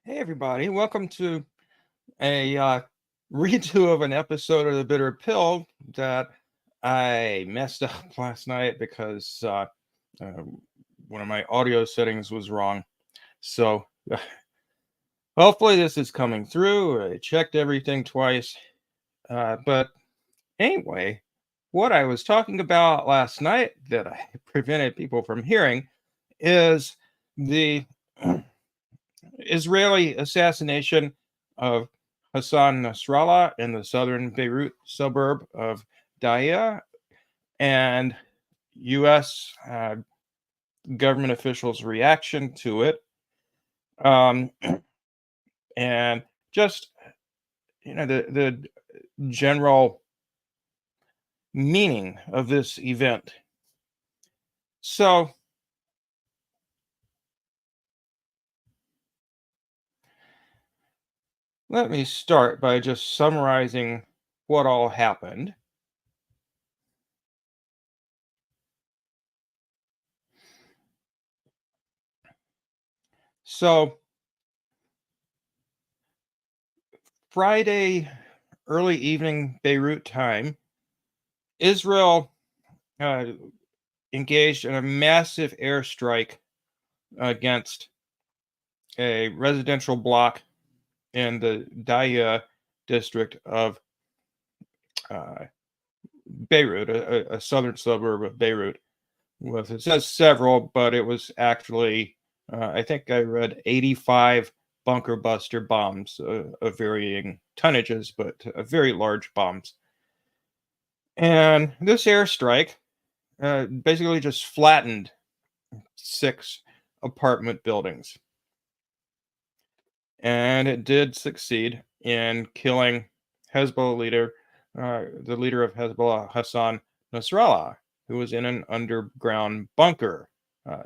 Hey everybody, welcome to a redo of an episode of the Bitter Pill that I messed up last night because uh, one of my audio settings was wrong. So hopefully this is coming through. I checked everything twice. But anyway, what I was talking about last night that I prevented people from hearing is the Israeli assassination of Hasan Nasrallah in the southern Beirut suburb of Daia, and U.S. Government officials' reaction to it, um, and just the general meaning of this event. So let me start by just summarizing what all happened. So Friday, early evening Beirut time, Israel uh, engaged in a massive airstrike against a residential block in the Daia district of uh, Beirut, a southern suburb of Beirut. With it says several, but it was actually, I think I read 85 bunker buster bombs of varying tonnages, but very large bombs. And this airstrike basically just flattened 6 apartment buildings. And it did succeed in killing Hezbollah leader, the leader of Hezbollah, Hasan Nasrallah, who was in an underground bunker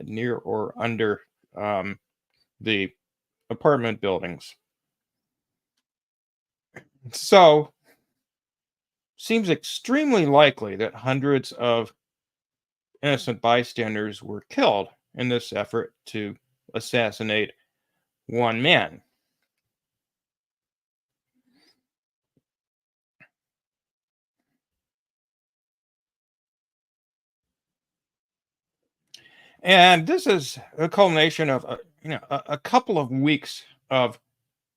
near or under the apartment buildings. So, seems extremely likely that hundreds of innocent bystanders were killed in this effort to assassinate one man. And this is a culmination of a couple of weeks of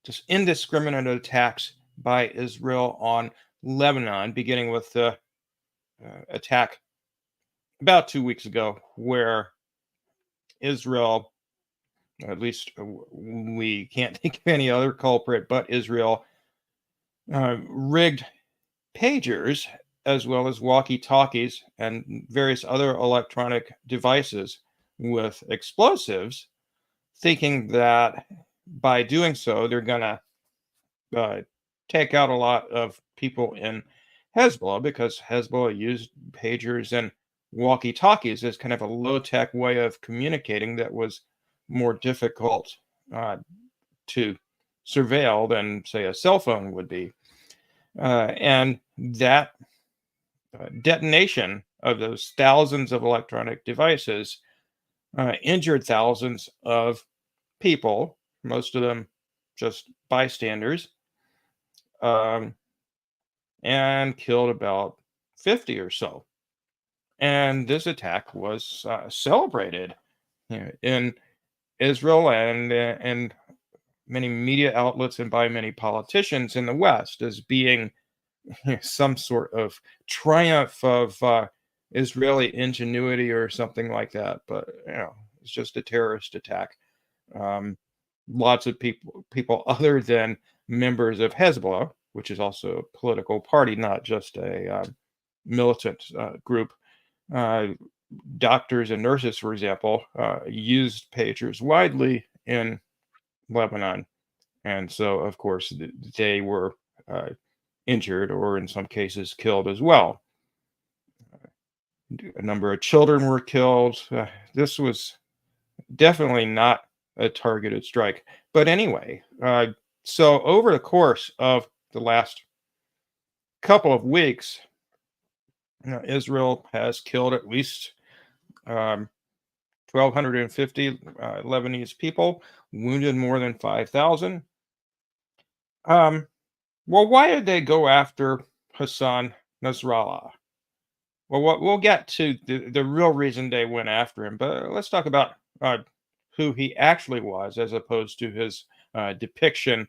just indiscriminate attacks by Israel on Lebanon, beginning with the attack about 2 weeks ago, where Israel, at least we can't think of any other culprit but Israel, rigged pagers as well as walkie talkies and various other electronic devices with explosives, thinking that by doing so, they're going to uh, take out a lot of people in Hezbollah because Hezbollah used pagers and walkie talkies as kind of a low tech way of communicating that was more difficult uh, to surveil than, say, a cell phone would be. And that detonation of those thousands of electronic devices injured thousands of people, most of them just bystanders, um, and killed about 50 or so. And this attack was celebrated in Israel and many media outlets and by many politicians in the West as being some sort of triumph of Israeli ingenuity or something like that. But it's just a terrorist attack. Um, Lots of people other than members of Hezbollah, which is also a political party, not just a militant group. Uh, Doctors and nurses, for example, used pagers widely in Lebanon, and so of course they were injured or in some cases killed as well. A number of children were killed. This was definitely not a targeted strike. But anyway, so over the course of the last couple of weeks, Israel has killed at least 1,250 Lebanese people, wounded more than 5,000. Well, why did they go after Hasan Nasrallah? Well, we'll get to the real reason they went after him, but let's talk about who he actually was, as opposed to his depiction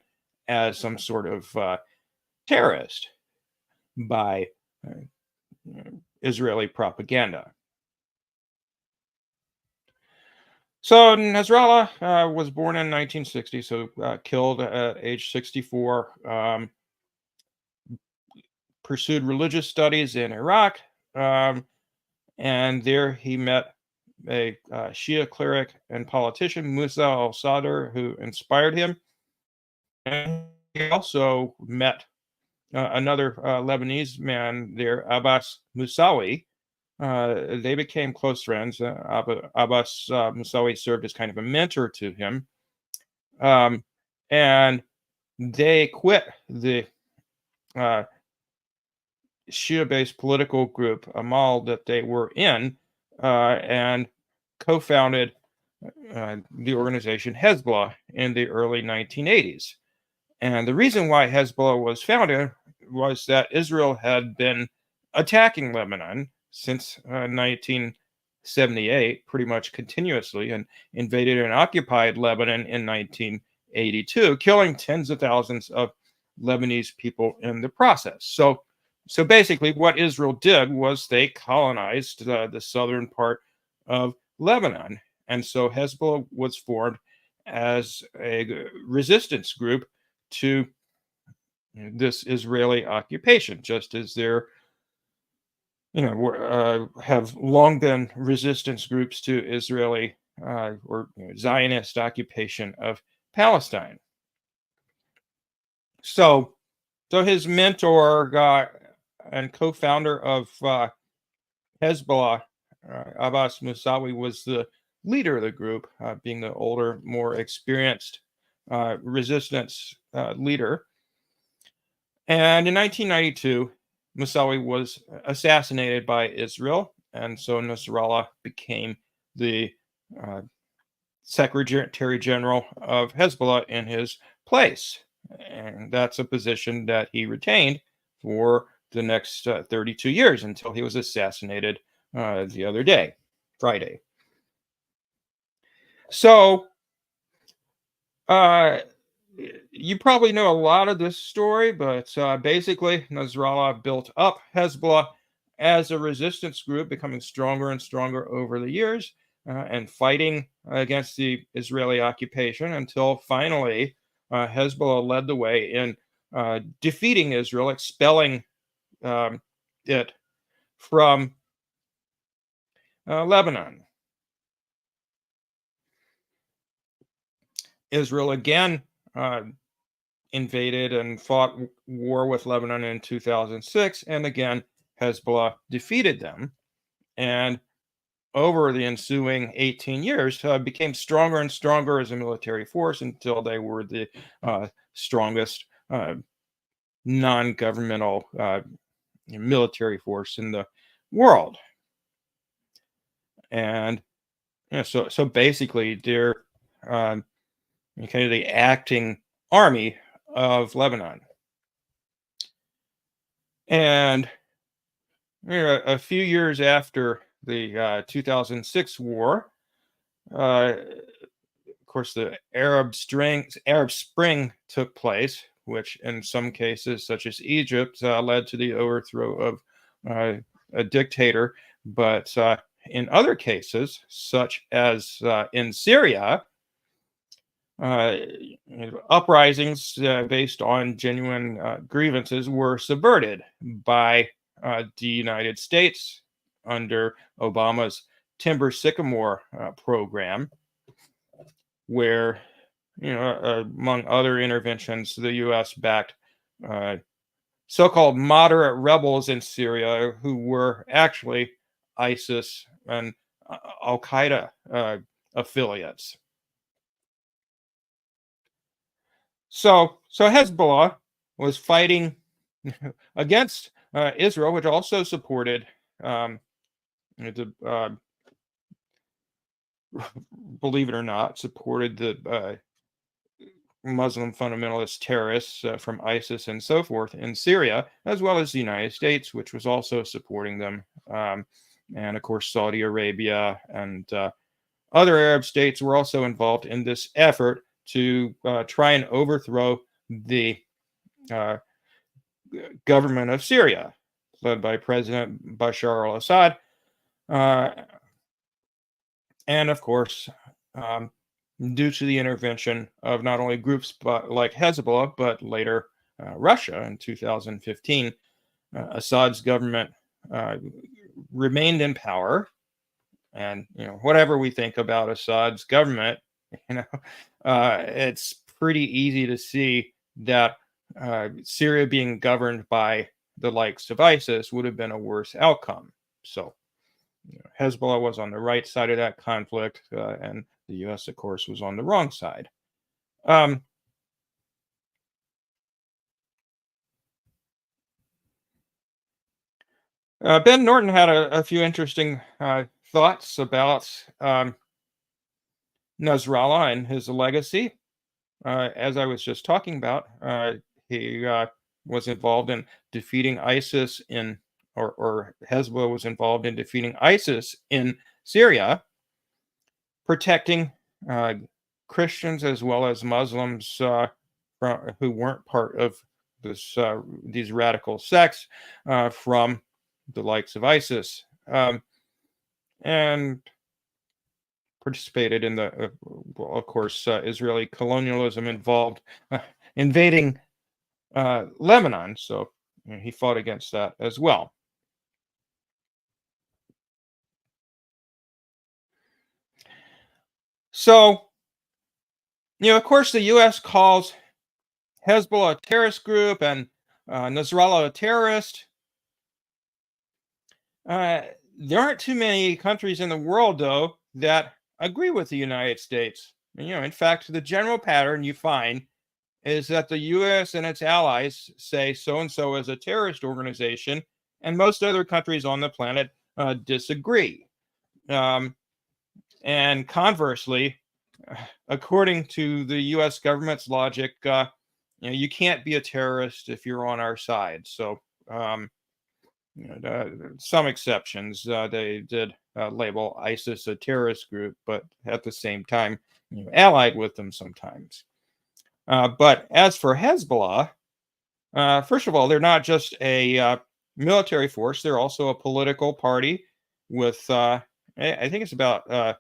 as some sort of terrorist by Israeli propaganda. So Nasrallah was born in 1960, so killed at age 64. Pursued religious studies in Iraq, and there he met a Shia cleric and politician, Musa al-Sadr, who inspired him. And he also met another Lebanese man there, Abbas Musawi. They became close friends. Abbas Musawi served as kind of a mentor to him. And they quit the Shia-based political group, Amal, that they were in, and co-founded the organization Hezbollah in the early 1980s. And the reason why Hezbollah was founded was that Israel had been attacking Lebanon since 1978, pretty much continuously, and invaded and occupied Lebanon in 1982, killing tens of thousands of Lebanese people in the process. So basically, what Israel did was they colonized the southern part of Lebanon. And so Hezbollah was formed as a resistance group to this Israeli occupation, just as there have long been resistance groups to Israeli or Zionist occupation of Palestine. So his mentor and co-founder of Hezbollah, Abbas Musawi, was the leader of the group, being the older, more experienced resistance leader. And in 1992, Musawi was assassinated by Israel, and so Nasrallah became the Secretary General of Hezbollah in his place. And that's a position that he retained for the next 32 years until he was assassinated the other day, Friday. So you probably know a lot of this story, but basically Nasrallah built up Hezbollah as a resistance group, becoming stronger and stronger over the years and fighting against the Israeli occupation until finally Hezbollah led the way in defeating Israel, expelling it from Lebanon. Israel again invaded and fought war with Lebanon in 2006, and again Hezbollah defeated them, and over the ensuing 18 years became stronger and stronger as a military force until they were the strongest non-governmental military force in the world. And so basically they're kind of the acting army of Lebanon. And a few years after the 2006 war, of course, the Arab Spring took place, which in some cases, such as Egypt, led to the overthrow of a dictator. But in other cases, such as in Syria, uprisings based on genuine grievances were subverted by the United States under Obama's Timber Sycamore program, where, among other interventions, the U.S. backed so-called moderate rebels in Syria who were actually ISIS and Al-Qaeda affiliates. So Hezbollah was fighting against Israel, which also supported the believe it or not, supported the Muslim fundamentalist terrorists from ISIS and so forth in Syria, as well as the United States, which was also supporting them. And of course, Saudi Arabia and other Arab states were also involved in this effort to try and overthrow the uh, government of Syria, led by President Bashar al Assad. Uh, and of course, um, due to the intervention of not only groups like Hezbollah, but later Russia in 2015, Assad's government uh, remained in power. And whatever we think about Assad's government, you know, it's pretty easy to see that Syria being governed by the likes of ISIS would have been a worse outcome. So Hezbollah was on the right side of that conflict, and the U.S., of course, was on the wrong side. Um, Ben Norton had a few interesting thoughts about Nasrallah and his legacy. As I was just talking about, he was involved in defeating ISIS or Hezbollah was involved in defeating ISIS in Syria, protecting uh, Christians as well as Muslims who weren't part of these radical sects from the likes of ISIS, and participated in well, of course, Israeli colonialism involved invading Lebanon. So he fought against that as well. So, of course, the U.S. calls Hezbollah a terrorist group and Nasrallah a terrorist. Uh, there aren't too many countries in the world, though, that agree with the United States. In fact, the general pattern you find is that the U.S. and its allies say so and so is a terrorist organization, and most other countries on the planet disagree. Um, and conversely, according to the U.S. government's logic, you can't be a terrorist if you're on our side. So, some exceptions. They did label ISIS a terrorist group, but at the same time, allied with them sometimes. But as for Hezbollah, first of all, they're not just a military force; they're also a political party with, I think it's about a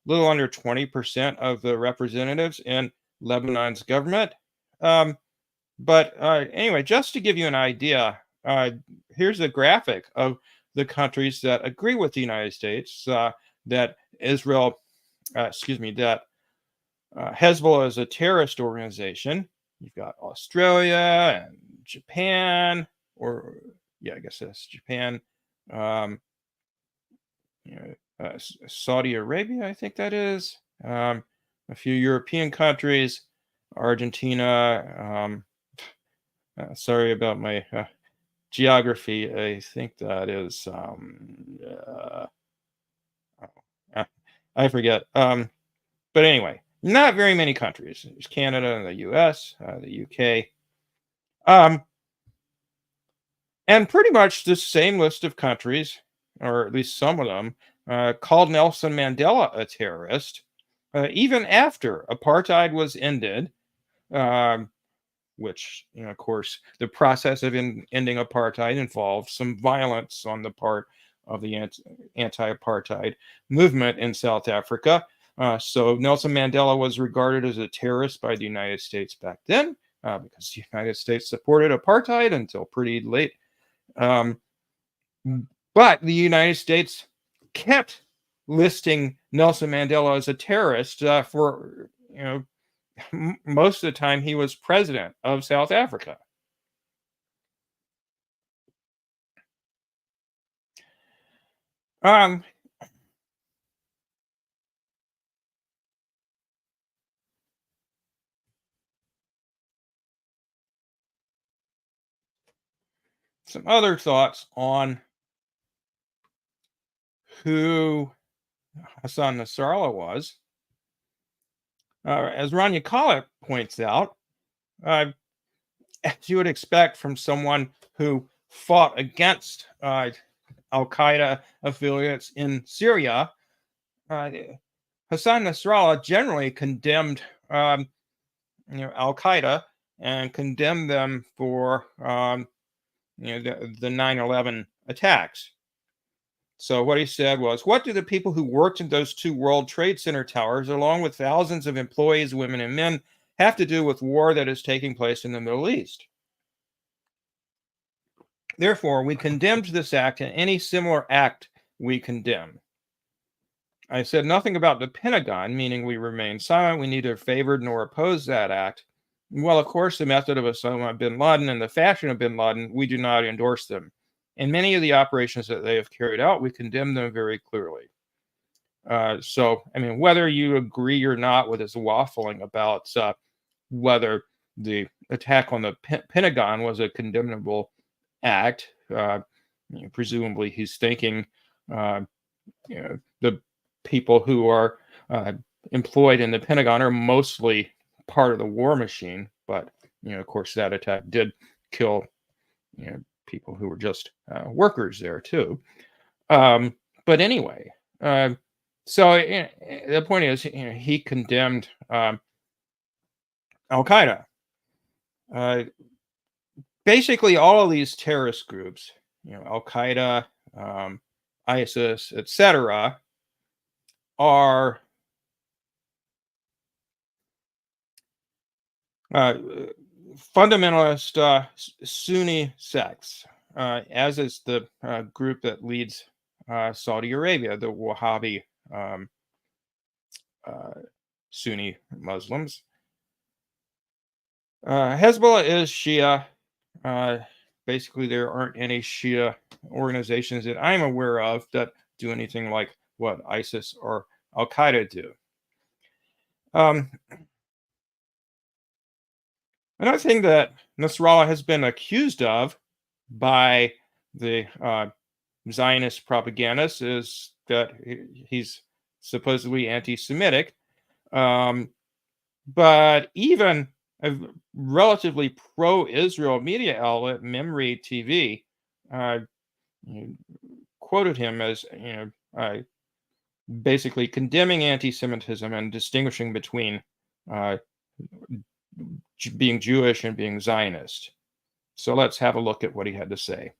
little under 20% of the representatives in Lebanon's government. But anyway, just to give you an idea, here's a graphic of the countries that agree with the United States that Israel, that Hezbollah is a terrorist organization. You've got Australia and Japan, or yeah, I guess that's Japan. Um, Saudi Arabia, I think that is. A few European countries, Argentina. Sorry about my geography. I think that is. I forget. But anyway, not very many countries. There's Canada and the U.S., the U.K. And pretty much the same list of countries, or at least some of them, called Nelson Mandela a terrorist, even after apartheid was ended, um, which, of course, the process of ending apartheid involved some violence on the part of the anti-apartheid movement in South Africa. So Nelson Mandela was regarded as a terrorist by the United States back then, because the United States supported apartheid until pretty late. But the United States kept listing Nelson Mandela as a terrorist for most of the time he was president of South Africa. Um, some other thoughts on who Hasan Nasrallah was. As Rania Khalek points out, as you would expect from someone who fought against Al-Qaeda affiliates in Syria, Hasan Nasrallah generally condemned Al-Qaeda and condemned them for the 9/11 attacks. So what he said was, what do the people who worked in those two World Trade Center towers, along with thousands of employees, women and men, have to do with war that is taking place in the Middle East? Therefore, we condemned this act, and any similar act we condemn. I said nothing about the Pentagon, meaning we remain silent. We neither favored nor opposed that act. Well, of course, the method of Osama bin Laden and the fashion of bin Laden, we do not endorse them. And many of the operations that they have carried out, we condemn them very clearly. So, I mean, whether you agree or not with his waffling about whether the attack on the Pentagon was a condemnable act, presumably he's thinking the people who are employed in the Pentagon are mostly part of the war machine. But, of course, that attack did kill, people who were just workers there too. But anyway, so the point is, he condemned Al-Qaeda. Basically, all of these terrorist groups, Al-Qaeda, ISIS, etc., are fundamentalist Sunni sects, as is the group that leads Saudi Arabia, the Wahhabi Sunni Muslims. Hezbollah is Shia. Basically, there aren't any Shia organizations that I'm aware of that do anything like what ISIS or Al-Qaeda do. Another thing that Nasrallah has been accused of by the Zionist propagandists is that he's supposedly anti-Semitic. But even a relatively pro-Israel media outlet, Memri TV, quoted him as, basically condemning anti-Semitism and distinguishing between being Jewish and being Zionist. So let's have a look at what he had to say.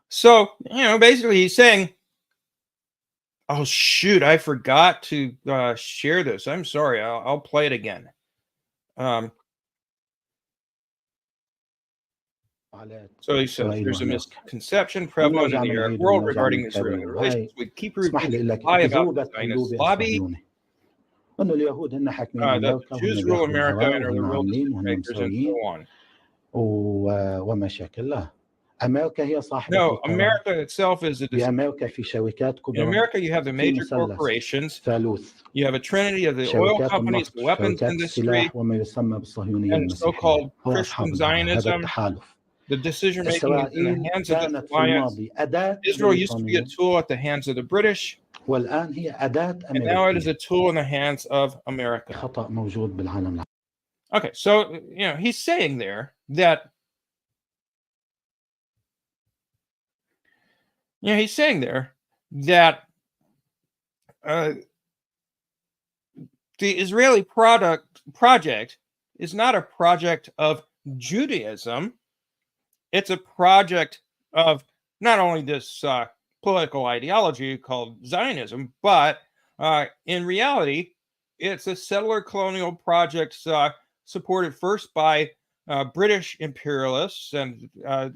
So, basically he's saying, oh, shoot, I forgot to share this. I'm sorry. I'll play it again. So he says, there's a misconception prevalent in the Arab world regarding Israeli relations. We keep repeating the lie about the Zionist lobby, that the Jews rule America and are the real decision makers, and so on. No, America itself is a decision maker. In America, you have the major corporations. You have a trinity of the oil companies, the weapons industry, and so-called Christian Zionism. The decision making is in the hands of the alliance. Israel used to be a tool at the hands of the British, and now it is a tool in the hands of America. Okay, so he's saying there that the Israeli project is not a project of Judaism, it's a project of not only this political ideology called Zionism, but in reality, it's a settler colonial project supported first by British imperialists and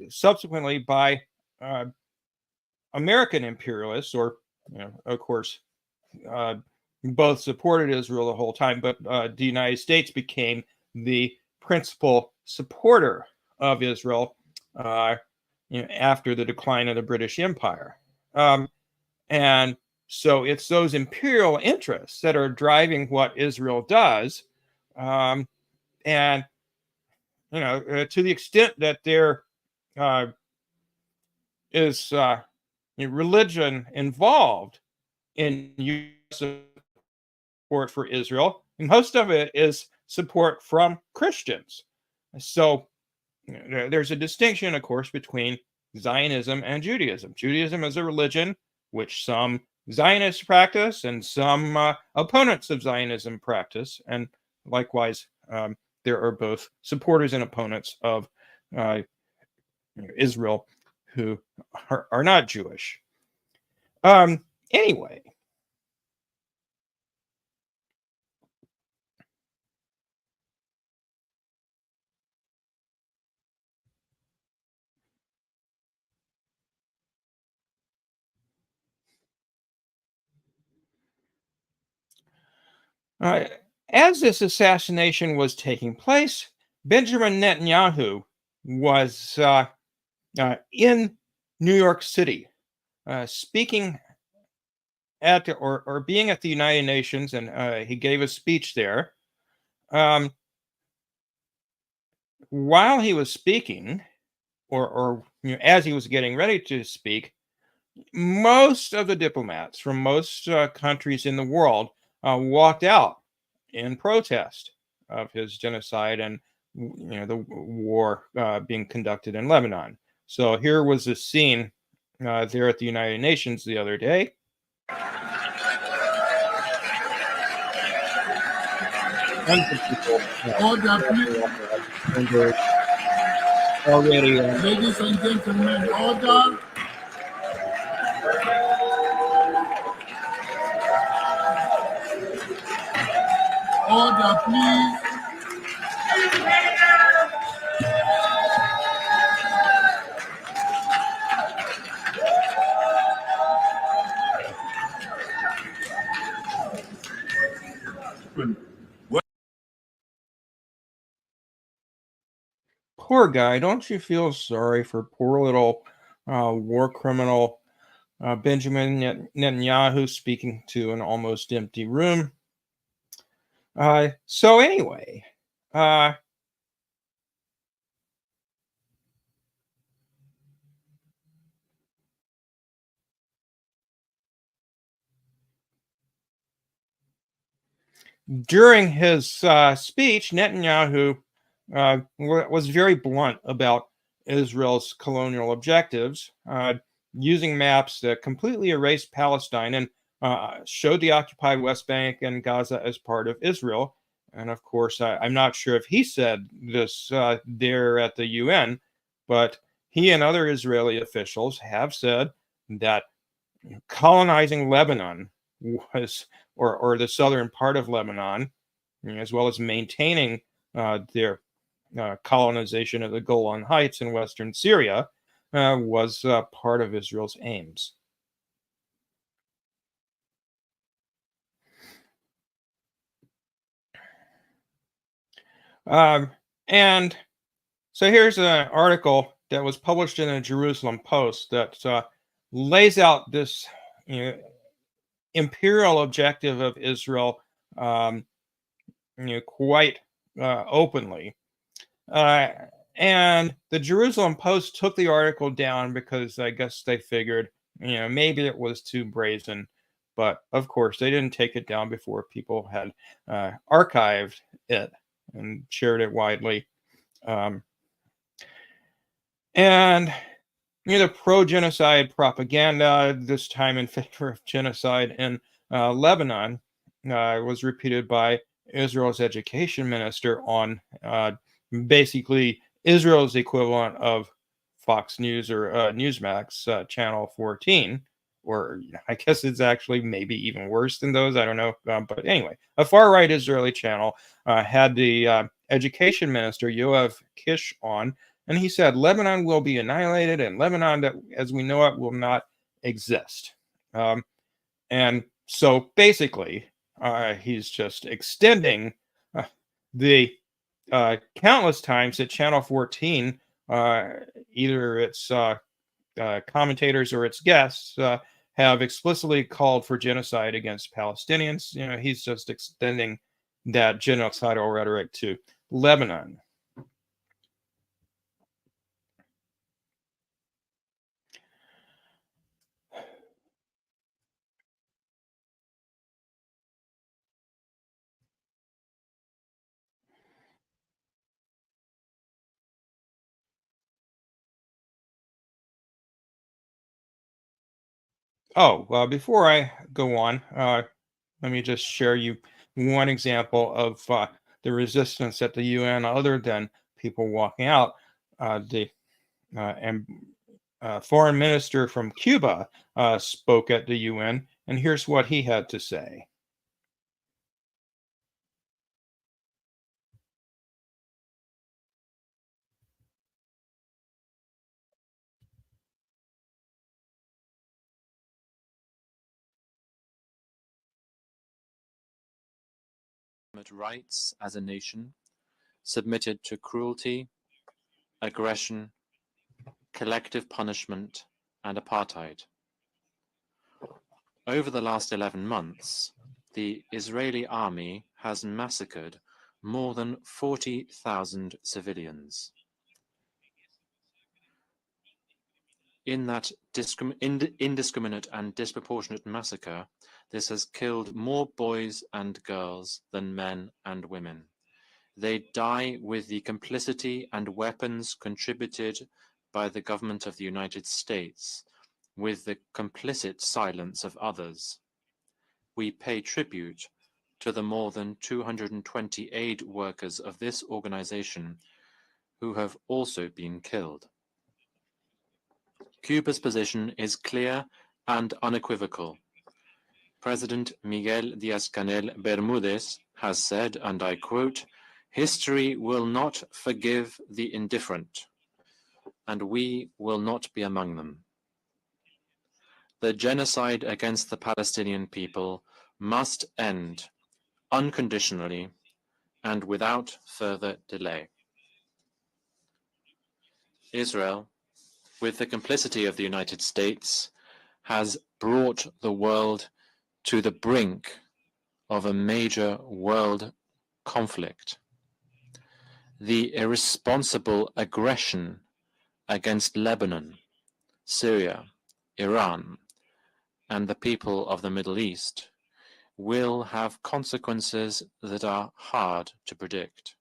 subsequently by American imperialists, or, of course, both supported Israel the whole time, but the United States became the principal supporter of Israel after the decline of the British Empire. And so it's those imperial interests that are driving what Israel does. And, to the extent that there is religion involved in U.S. support for Israel, most of it is support from Christians. So there's a distinction, of course, between Zionism and Judaism. Judaism is a religion which some Zionists practice and some opponents of Zionism practice. And likewise, there are both supporters and opponents of Israel who are not Jewish. Anyway. As this assassination was taking place, Benjamin Netanyahu was in New York City, speaking at or being at the United Nations, and he gave a speech there. While he was speaking, or as he was getting ready to speak, most of the diplomats from most countries in the world walked out in protest of his genocide and the war being conducted in Lebanon. So here was a scene there at the United Nations the other day. Tons of people already. Ladies and gentlemen, order. Order, please. Poor guy, don't you feel sorry for poor little war criminal Benjamin Netanyahu speaking to an almost empty room? So anyway, during his speech, Netanyahu was very blunt about Israel's colonial objectives, using maps that completely erased Palestine and showed the occupied West Bank and Gaza as part of Israel. And of course, I'm not sure if he said this there at the UN, but he and other Israeli officials have said that colonizing Lebanon was, or the southern part of Lebanon, as well as maintaining their colonization of the Golan Heights in western Syria, was part of Israel's aims. And so here's an article that was published in the Jerusalem Post that lays out this imperial objective of Israel quite openly. And the Jerusalem Post took the article down because I guess they figured, maybe it was too brazen. But of course, they didn't take it down before people had archived it and shared it widely. And the pro-genocide propaganda, this time in favor of genocide in Lebanon, was repeated by Israel's education minister on basically Israel's equivalent of Fox News or Newsmax, Channel 14, or I guess it's actually maybe even worse than those. I don't know. But anyway, a far-right Israeli channel had the education minister, Yoav Kish, on, and he said Lebanon will be annihilated, and Lebanon, that as we know it, will not exist. And so basically, he's just extending the countless times that Channel 14, either its commentators or its guests, have explicitly called for genocide against Palestinians. He's just extending that genocidal rhetoric to Lebanon. Oh, well, before I go on, let me just share you one example of the resistance at the UN, other than people walking out. The and foreign minister from Cuba spoke at the UN, and here's what he had to say. Rights as a nation, submitted to cruelty, aggression, collective punishment, and apartheid. Over the last 11 months, the Israeli army has massacred more than 40,000 civilians. In that indiscriminate and disproportionate massacre, this has killed more boys and girls than men and women. They die with the complicity and weapons contributed by the government of the United States, with the complicit silence of others. We pay tribute to the more than 220 aid workers of this organization who have also been killed. Cuba's position is clear and unequivocal. President Miguel Díaz-Canel Bermúdez has said, and I quote, "History will not forgive the indifferent, and we will not be among them. The genocide against the Palestinian people must end unconditionally and without further delay." Israel, with the complicity of the United States, has brought the world to the brink of a major world conflict. The irresponsible aggression against Lebanon, Syria, Iran, and the people of the Middle East will have consequences that are hard to predict.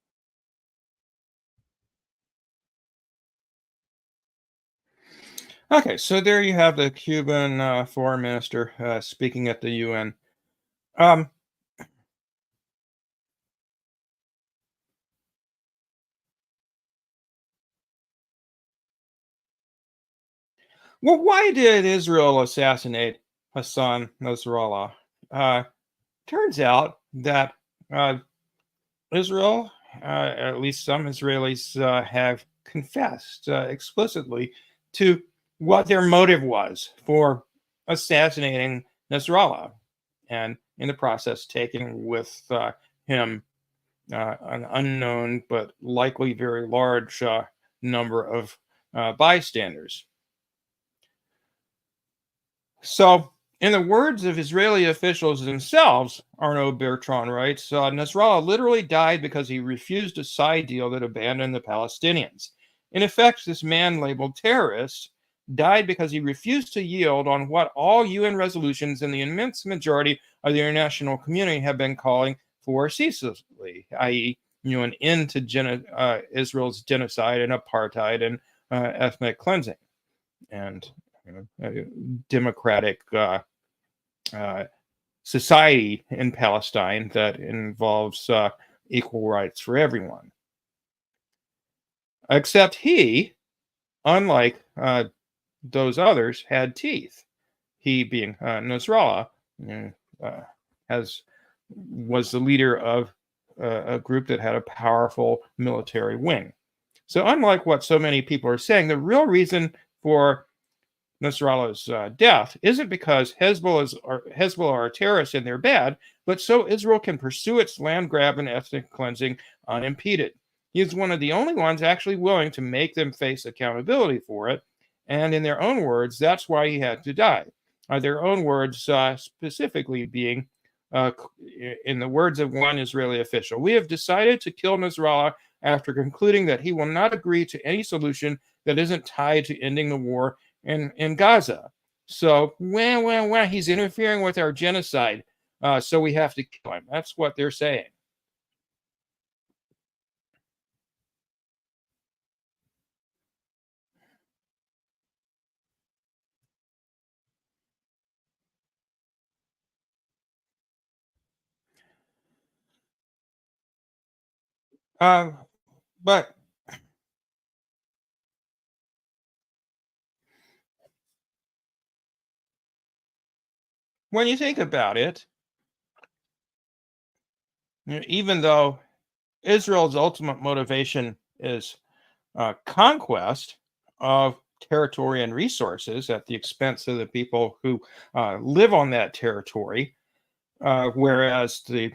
Okay, so there you have the Cuban foreign minister speaking at the UN. Well, why did Israel assassinate Hasan Nasrallah? Turns out that Israel, at least some Israelis, have confessed explicitly to what their motive was for assassinating Nasrallah, and in the process taking with him an unknown but likely very large number of bystanders. So, in the words of Israeli officials themselves, Arnaud Bertrand writes, Nasrallah literally died because he refused a side deal that abandoned the Palestinians. In effect, this man labeled terrorist died because he refused to yield on what all UN resolutions and the immense majority of the international community have been calling for ceaselessly, i.e., an end to Israel's genocide and apartheid and ethnic cleansing, and democratic society in Palestine that involves equal rights for everyone. except he, unlike those others, had teeth. He, being Nasrallah, was the leader of a group that had a powerful military wing. So unlike what so many people are saying, the real reason for Nasrallah's death isn't because Hezbollah are terrorists and they're bad, but so Israel can pursue its land grab and ethnic cleansing unimpeded. He is one of the only ones actually willing to make them face accountability for it. And in their own words, that's why he had to die. Their own words specifically being, in the words of one Israeli official, "We have decided to kill Nasrallah after concluding that he will not agree to any solution that isn't tied to ending the war in Gaza. So, he's interfering with our genocide, so we have to kill him." That's what they're saying. But when you think about it, even though Israel's ultimate motivation is conquest of territory and resources at the expense of the people who live on that territory, whereas the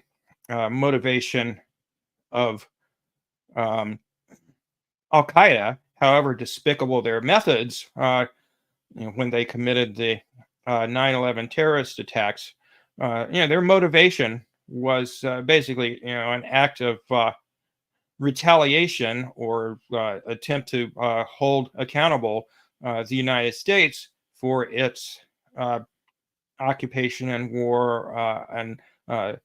motivation of Al Qaeda, however despicable their methods, when they committed the 9/11 terrorist attacks, their motivation was basically, an act of retaliation or attempt to hold accountable the United States for its occupation and war and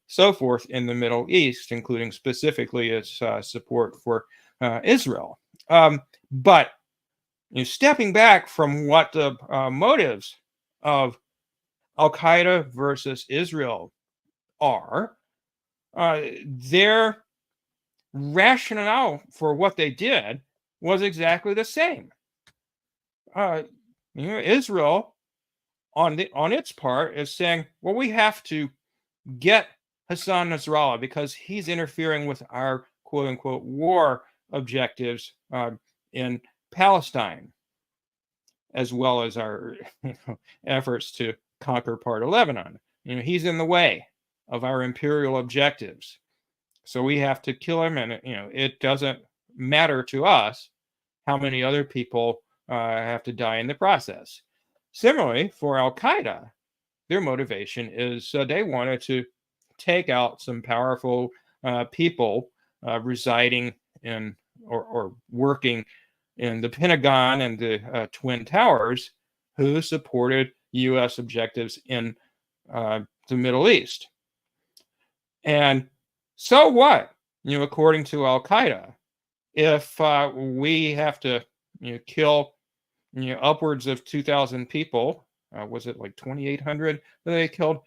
so forth in the Middle East, including specifically its support for Israel. But stepping back from what the motives of Al Qaeda versus Israel are, their rationale for what they did was exactly the same. Israel, on its part, is saying, well, we have to get Hasan Nasrallah because he's interfering with our quote unquote war objectives in Palestine, as well as our efforts to conquer part of Lebanon. He's in the way of our imperial objectives. So we have to kill him, and it doesn't matter to us how many other people have to die in the process. Similarly, for Al Qaeda, their motivation is they wanted to take out some powerful people residing in or working in the Pentagon and the Twin Towers who supported U.S. objectives in the Middle East. And so what? According to Al Qaeda, if we have to kill upwards of 2,000 people, was it like 2,800 that they killed,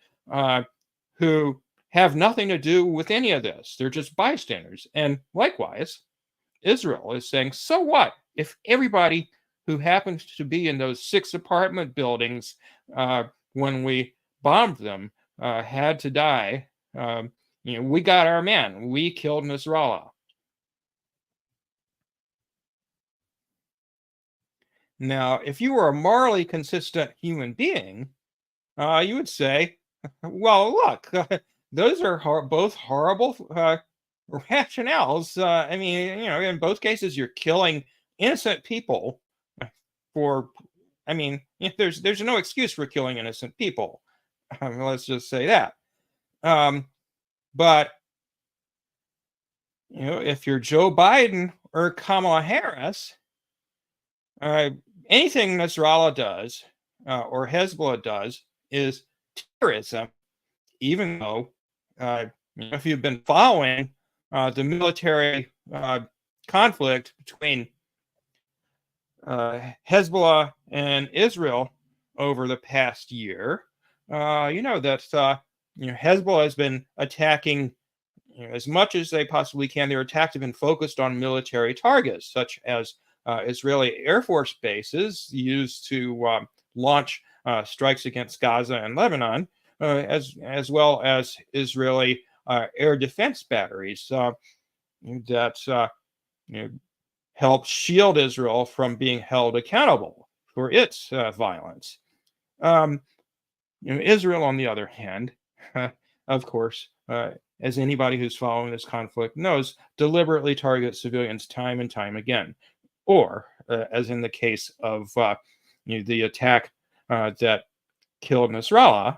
who have nothing to do with any of this? They're just bystanders. And likewise, Israel is saying, so what? If everybody who happens to be in those 6 apartment buildings when we bombed them had to die, we got our man. We killed Nasrallah. Now, if you were a morally consistent human being, you would say, well, look, those are both horrible rationales. In both cases, you're killing innocent people there's no excuse for killing innocent people. Let's just say that. But if you're Joe Biden or Kamala Harris, anything Nasrallah does or Hezbollah does is terrorism, even though if you've been following the military conflict between Hezbollah and Israel over the past year, that Hezbollah has been attacking as much as they possibly can, their attacks have been focused on military targets, such as Israeli Air Force bases used to launch strikes against Gaza and Lebanon, as well as Israeli air defense batteries that help shield Israel from being held accountable for its violence. Israel, on the other hand, of course, as anybody who's following this conflict knows, deliberately targets civilians time and time again. Or, as in the case of the attack that killed Nasrallah,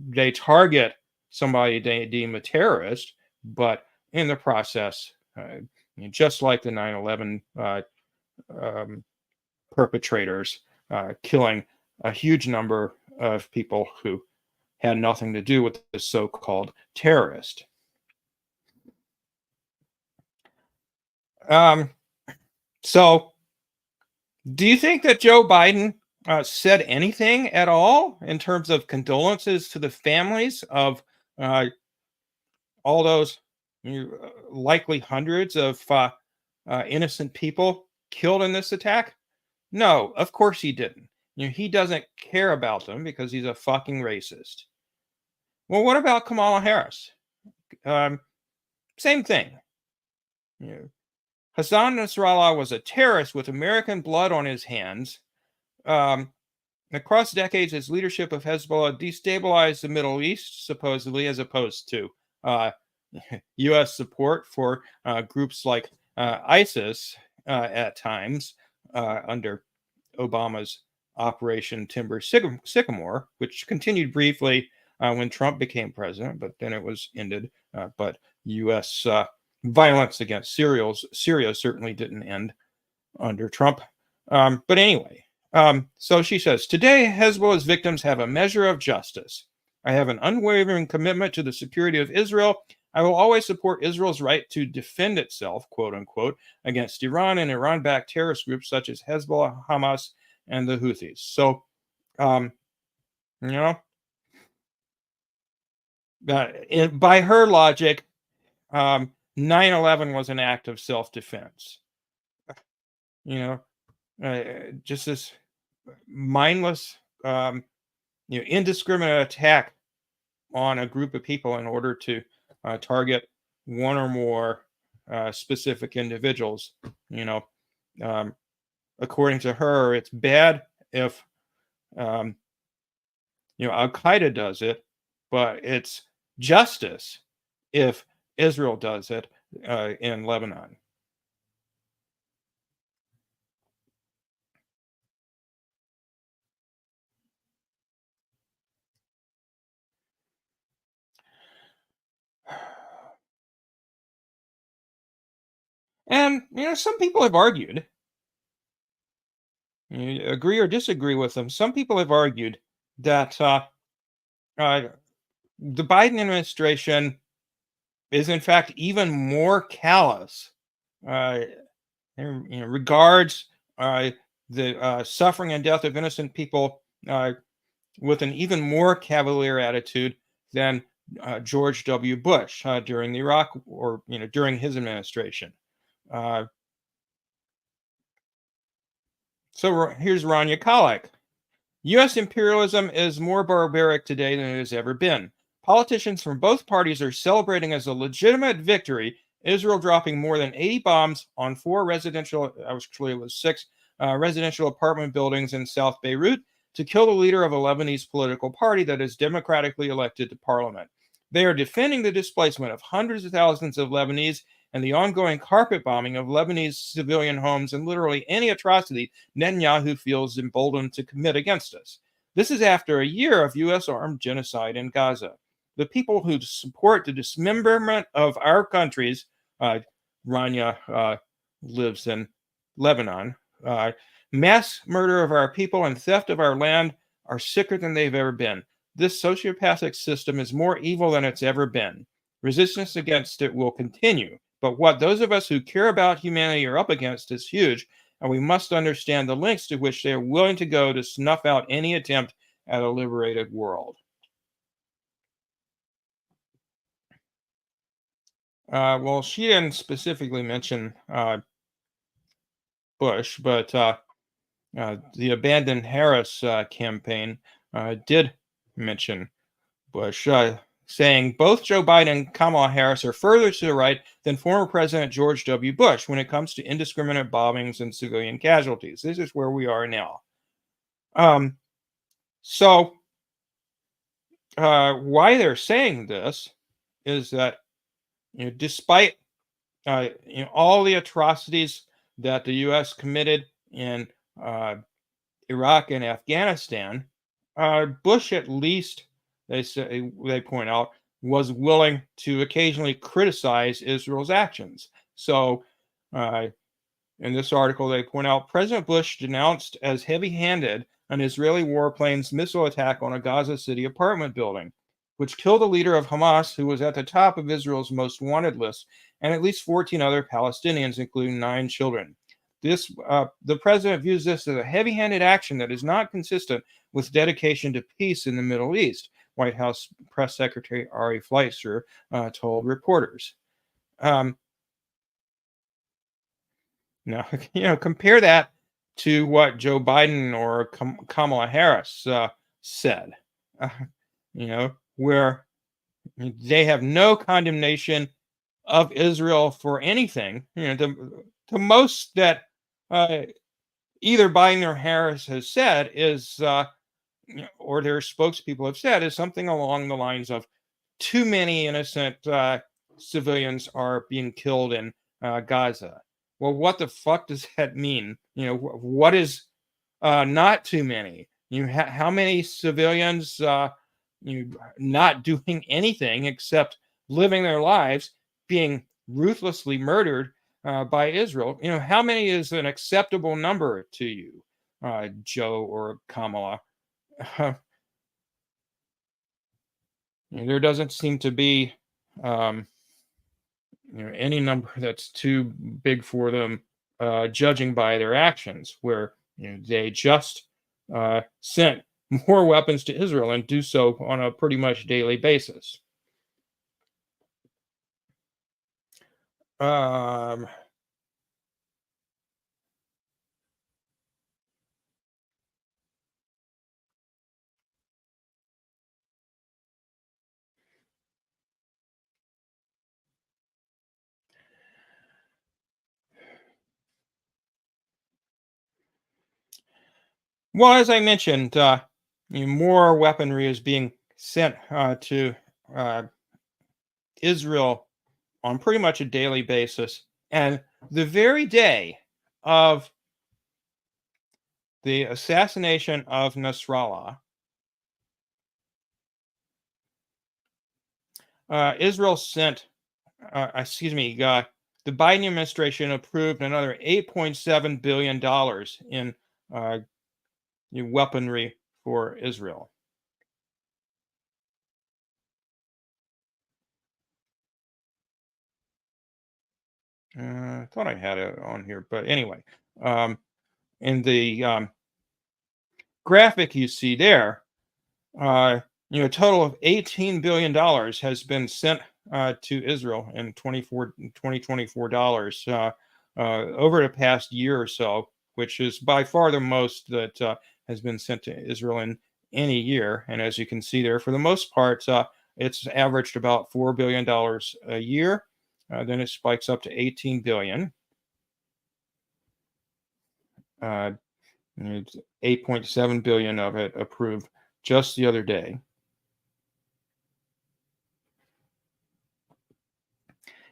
they target somebody they deem a terrorist, but in the process, just like the 9/11 perpetrators, killing a huge number of people who had nothing to do with this so-called terrorist. So, do you think that Joe Biden said anything at all in terms of condolences to the families of all those likely hundreds of innocent people killed in this attack? No, of course he didn't. He doesn't care about them because he's a fucking racist. Well, what about Kamala Harris? Same thing. Hasan Nasrallah was a terrorist with American blood on his hands. Across decades, his leadership of Hezbollah destabilized the Middle East, supposedly, as opposed to U.S. support for groups like ISIS at times under Obama's Operation Timber Sycamore, which continued briefly when Trump became president, but then it was ended. But U.S. Violence against Syria certainly didn't end under Trump. But anyway, so she says, today Hezbollah's victims have a measure of justice. I have an unwavering commitment to the security of Israel. I will always support Israel's right to defend itself, quote unquote, against Iran and Iran-backed terrorist groups such as Hezbollah, Hamas, and the Houthis. So, by her logic, 9/11 was an act of self-defense. Just this mindless, indiscriminate attack on a group of people in order to target one or more specific individuals. According to her, it's bad if Al-Qaeda does it, but it's justice if Israel does it in Lebanon. And, some people have argued, you agree or disagree with them, some people have argued that the Biden administration is in fact even more callous regards the suffering and death of innocent people with an even more cavalier attitude than George W. Bush during the Iraq or during his administration. So here's Rania Khalek. U.S. imperialism is more barbaric today than it has ever been. Politicians from both parties are celebrating as a legitimate victory Israel dropping more than 80 bombs on 4 residential, actually it was 6 residential apartment buildings in South Beirut to kill the leader of a Lebanese political party that is democratically elected to parliament. They are defending the displacement of hundreds of thousands of Lebanese and the ongoing carpet bombing of Lebanese civilian homes and literally any atrocity Netanyahu feels emboldened to commit against us. This is after a year of U.S. armed genocide in Gaza. The people who support the dismemberment of our countries, Rania lives in Lebanon, mass murder of our people and theft of our land are sicker than they've ever been. This sociopathic system is more evil than it's ever been. Resistance against it will continue. But what those of us who care about humanity are up against is huge, and we must understand the lengths to which they are willing to go to snuff out any attempt at a liberated world. Well, she didn't specifically mention Bush, but the Abandon Harris campaign did mention Bush, saying both Joe Biden and Kamala Harris are further to the right than former President George W. Bush when it comes to indiscriminate bombings and civilian casualties. This is where we are now. So why they're saying this is that, despite all the atrocities that the U.S. committed in Iraq and Afghanistan, Bush at least, they point out, was willing to occasionally criticize Israel's actions. So, in this article, they point out President Bush denounced as heavy-handed an Israeli warplane's missile attack on a Gaza City apartment building, which killed the leader of Hamas, who was at the top of Israel's most wanted list, and at least 14 other Palestinians, including 9 children. The president views this as a heavy-handed action that is not consistent with dedication to peace in the Middle East, White House Press Secretary Ari Fleischer told reporters. Now, compare that to what Joe Biden or Kamala Harris said, where they have no condemnation of Israel for anything. The most that either Biden or Harris has said is, or their spokespeople have said, is something along the lines of too many innocent civilians are being killed in Gaza. Well, what the fuck does that mean? What is not too many? How many civilians not doing anything except living their lives, being ruthlessly murdered by Israel? How many is an acceptable number to you, Joe or Kamala? There doesn't seem to be any number that's too big for them, judging by their actions, where they just sent more weapons to Israel and do so on a pretty much daily basis. Well, as I mentioned, more weaponry is being sent to Israel on pretty much a daily basis. And the very day of the assassination of Nasrallah, Israel sent, the Biden administration approved another $8.7 billion in weaponry for Israel. I thought I had it on here, but anyway, in the graphic you see there, a total of $18 billion has been sent to Israel in 2024 dollars over the past year or so, which is by far the most that has been sent to Israel in any year. And as you can see there, for the most part, it's averaged about $4 billion a year. Then it spikes up to 18 billion. 8.7 billion of it approved just the other day.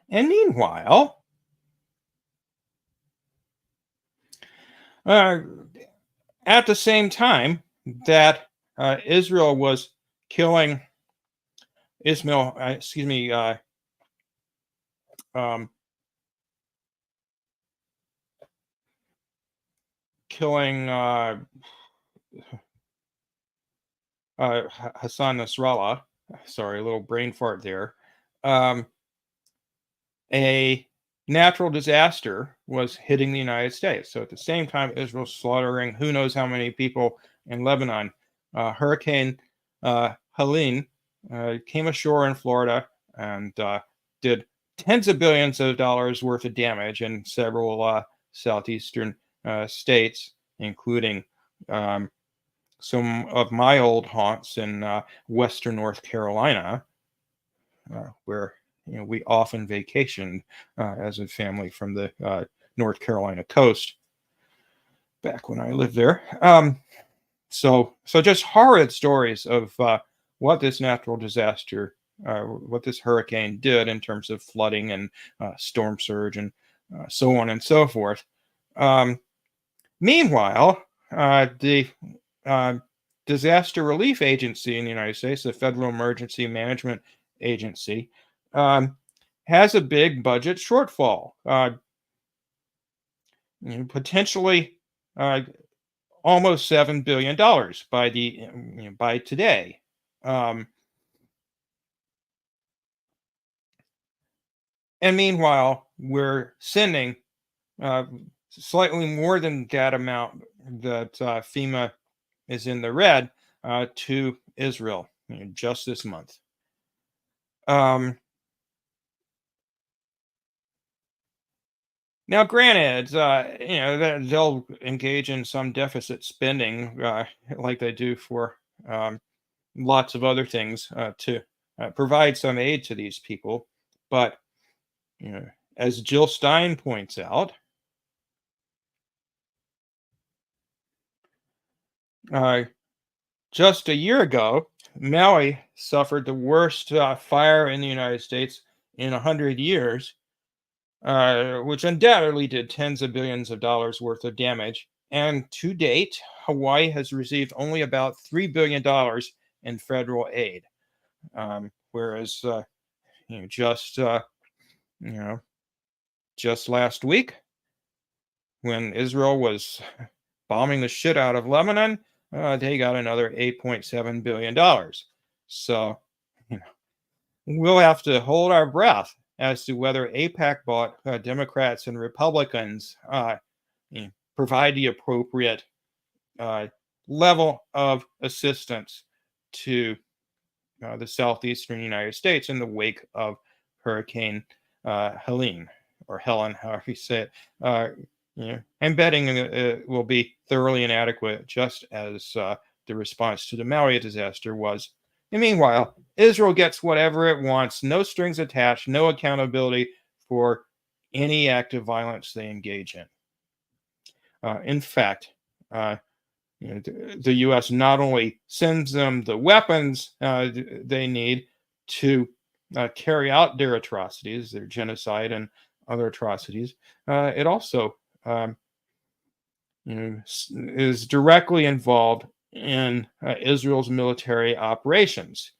And meanwhile, at the same time that Israel was killing killing Hasan Nasrallah. Sorry, a little brain fart there. A natural disaster was hitting the United States. So at the same time, Israel slaughtering who knows how many people in Lebanon. Hurricane Helene came ashore in Florida and did tens of billions of dollars worth of damage in several southeastern states, including some of my old haunts in western North Carolina, where we often vacationed as a family from the North Carolina coast back when I lived there. So just horrid stories of what this natural disaster, what this hurricane did in terms of flooding and storm surge and so on and so forth. Meanwhile, the Disaster Relief Agency in the United States, the Federal Emergency Management Agency, has a big budget shortfall, potentially almost $7 billion by today. And meanwhile, we're sending slightly more than that amount that FEMA is in the red to Israel just this month. Now, granted, they'll engage in some deficit spending like they do for lots of other things to provide some aid to these people. But, as Jill Stein points out, just a year ago, Maui suffered the worst fire in the United States in 100 years, which undoubtedly did tens of billions of dollars worth of damage. And to date, Hawaii has received only about $3 billion in federal aid, whereas just last week, when Israel was bombing the shit out of Lebanon, they got another $8.7 billion. So, we'll have to hold our breath as to whether AIPAC Democrats and Republicans provide the appropriate level of assistance to the southeastern United States in the wake of Hurricane Helene, or Helen, however you say it. I'm betting it will be thoroughly inadequate, just as the response to the Maui disaster was. And meanwhile, Israel gets whatever it wants, no strings attached, no accountability for any act of violence they engage in. In fact, the U.S. not only sends them the weapons they need to carry out their atrocities, their genocide and other atrocities, it also is directly involved in Israel's military operations,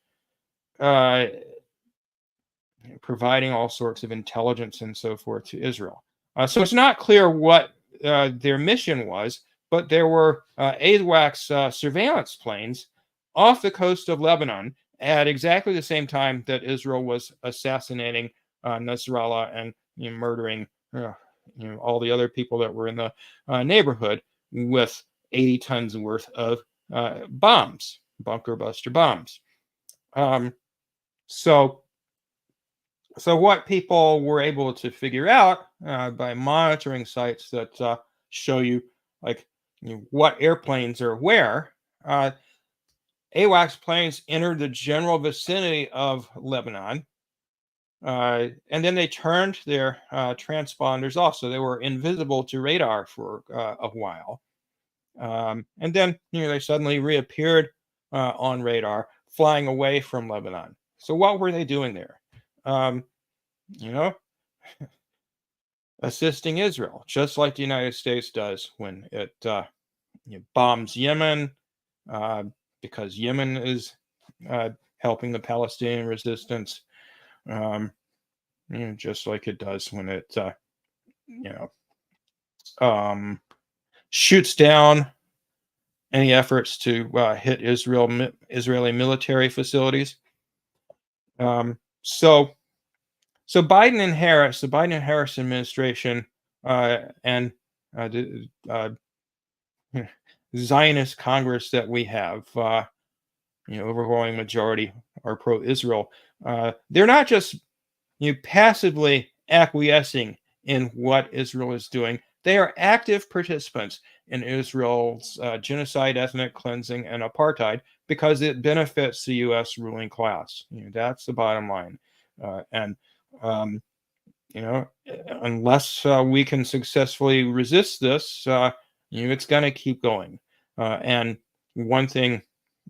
providing all sorts of intelligence and so forth to Israel. So it's not clear what their mission was, but there were AWACS surveillance planes off the coast of Lebanon at exactly the same time that Israel was assassinating Nasrallah and murdering all the other people that were in the neighborhood with 80 tons worth of bombs, bunker buster bombs. So what people were able to figure out by monitoring sites that show you what airplanes are where, AWACS planes entered the general vicinity of Lebanon, and then they turned their transponders off, so they were invisible to radar for a while. And then they suddenly reappeared on radar, flying away from Lebanon. So what were they doing there? Assisting Israel, just like the United States does when it bombs Yemen, because Yemen is helping the Palestinian resistance, just like it does when it shoots down any efforts to hit Israeli military facilities. So Biden and Harris, the Biden and Harris administration, and the Zionist Congress that we have, overwhelming majority are pro-Israel. They're not just passively acquiescing in what Israel is doing. They are active participants in Israel's genocide, ethnic cleansing, and apartheid because it benefits the U.S. ruling class. That's the bottom line. Unless we can successfully resist this, it's going to keep going. And one thing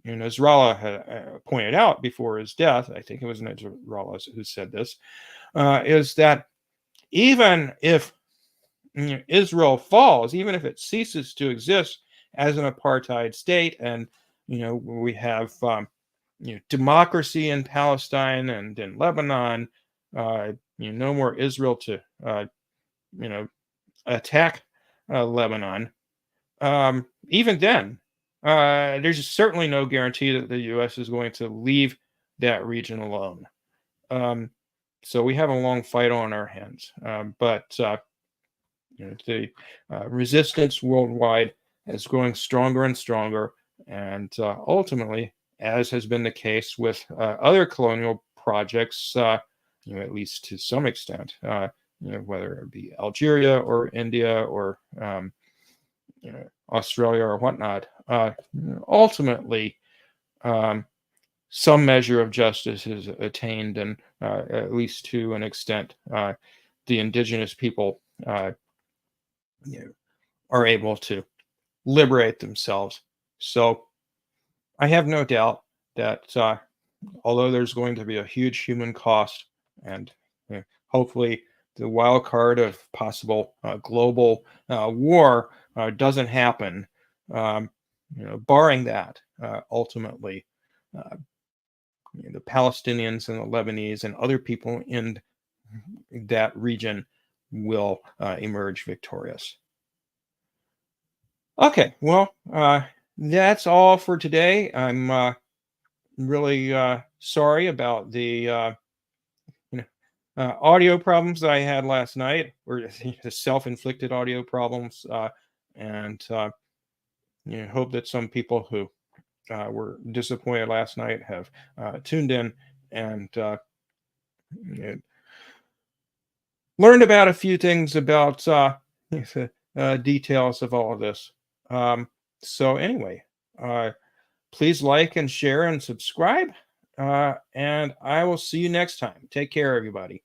Nasrallah had pointed out before his death, I think it was Nasrallah who said this, is that even if Israel falls, even if it ceases to exist as an apartheid state, and we have democracy in Palestine and in Lebanon, no more Israel to attack Lebanon. Even then, there's certainly no guarantee that the U.S. is going to leave that region alone. So we have a long fight on our hands, but the resistance worldwide is growing stronger and stronger, and ultimately, as has been the case with other colonial projects, at least to some extent, whether it be Algeria or India or Australia or whatnot, ultimately, some measure of justice is attained, and at least to an extent, the indigenous people are able to liberate themselves. So I have no doubt that although there's going to be a huge human cost, and hopefully the wild card of possible global war doesn't happen, barring that, ultimately, the Palestinians and the Lebanese and other people in that region will emerge victorious. Okay, well, that's all for today. I'm really sorry about the audio problems that I had last night, or the self-inflicted audio problems, and hope that some people who were disappointed last night have tuned in and learned about a few things about details of all of this. So anyway, please like and share and subscribe, and I will see you next time. Take care, everybody.